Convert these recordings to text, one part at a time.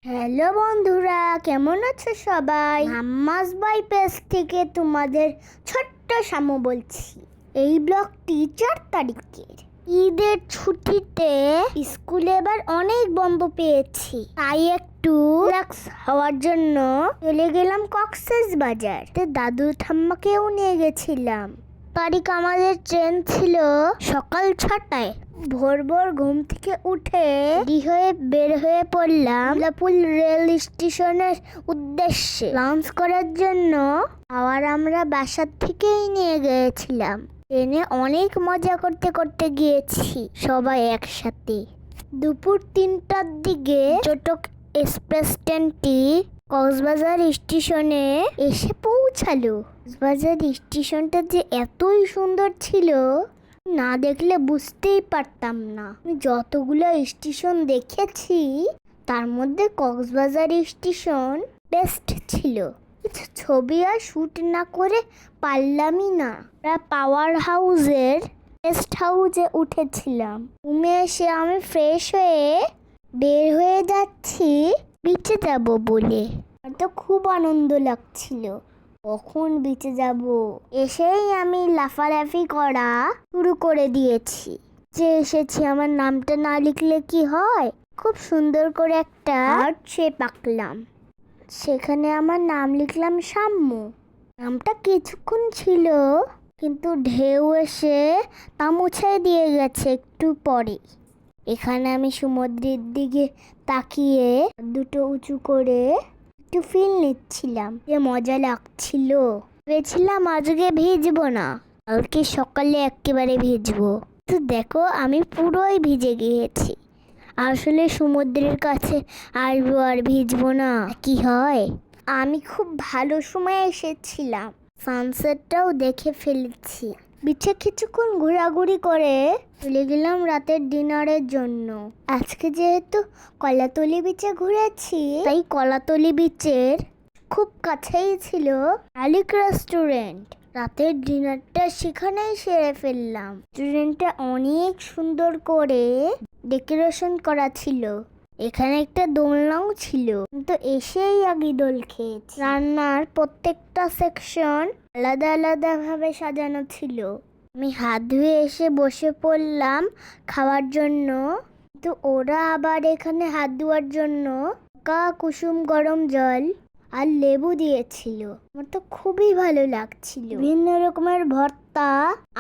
Hello বন্ধুরা, কেমন আছো সবাই? মাম্মাস বাই পেজ থেকে তোমাদের ছোট্ট শামু বলছি। এই ব্লগটি 4 তারিখের। ঈদের ছুটিতে স্কুলে এবার অনেক বন্ধ পেয়েছি, তাই একটু রিল্যাক্স হওয়ার জন্য চলে গেলাম কক্সবাজার। দাদু ঠাম্মাকেও নিয়ে গেছিলাম। তারিখ আমাদের ট্রেন ছিল সকাল 6টায়। ভোর ভোর ঘুম থেকে উঠে রেডি হয়ে বের হয়ে পড়লাম লাপুল রেল স্টেশনের উদ্দেশ্যে লাঞ্চ করার জন্য। আবার আমরা বাসার থেকেই নিয়ে গিয়েছিলাম। ট্রেনে অনেক মজা করতে করতে গিয়েছি সবাই একসাথে। দুপুর 3টার দিকে চটক এক্সপ্রেস ট্রেনটি কক্সবাজার স্টেশনে এসে পৌঁছালো। কক্সবাজার স্টেশনটা যে এতই সুন্দর ছিল, না দেখলে বুঝতেই পারতাম না। আমি যতগুলো স্টেশন দেখেছি তার মধ্যে কক্সবাজার স্টেশন বেস্ট ছিল। কিছু ছবি আর শ্যুট না করে পারলামই না। পাওয়ার হাউসের গেস্ট হাউসে উঠেছিলাম। রুমে এসে আমি ফ্রেশ হয়ে বের হয়ে যাচ্ছি বিচে যাব বলে। আমার তো খুব আনন্দ লাগছিল, কখন বিচে যাব। এসেই আমি লাফালাফি করা শুরু করে দিয়েছি। যে এসেছি, আমার নামটা না লিখলে কি হয়? খুব সুন্দর করে একটা হার্ট শেপ আঁকলাম। সেখানে আমার নাম লিখলাম শাম্মু। নামটা কিছুক্ষণ ছিল, কিন্তু ঢেউ এসে তা মুছে দিয়ে গেছে একটু পরে। এখানে আমি সমুদ্রের দিকে তাকিয়ে দুটো উঁচু করে একটু ফিল নিচ্ছিলাম। যে মজা লাগছিল। ভেবেছিলাম আজকে ভিজবো না, কালকে সকালে একেবারে ভিজবো। তো দেখো, আমি পুরোই ভিজে গিয়েছি। আসলে সমুদ্রের কাছে আসবো আর ভিজবো না, কি হয়? আমি খুব ভালো সময় এসেছিলাম, সানসেটটাও দেখে ফেলেছি। বিচে কিছুক্ষণ ঘোরাঘুরি করে চলে গেলাম রাতের ডিনারের জন্য। আজকে যেহেতু কলাতলি বিচে ঘুরেছি, তাই কলাতলি বিচের খুব কাছেই ছিল আলিক রেস্টুরেন্ট। রাতের ডিনারটা সেখানেই সেরে ফেললাম। রেস্টুরেন্টটা অনেক সুন্দর করে ডেকোরেশন করা ছিল। এখানে একটা দোলনাও ছিল, কিন্তু এসেই আগে দোল খেয়েছি। রান্নার প্রত্যেকটা সেকশন আলাদা আলাদা ভাবে সাজানো ছিল। আমি হাত ধুয়ে এসে বসে পড়লাম খাওয়ার জন্য, কিন্তু ওরা আবার এখানে হাত ধোয়ার জন্য কুসুম গরম জল আর লেবু দিয়েছিল। আমার তো খুবই ভালো লাগছিল। বিভিন্ন রকমের ভর্তা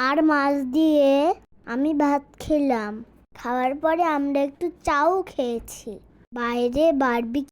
আর মাছ দিয়ে আমি ভাত খেলাম। খাওয়ার পরে আমরা একটু চাও খেয়েছি। বাইরে বারবিকিউ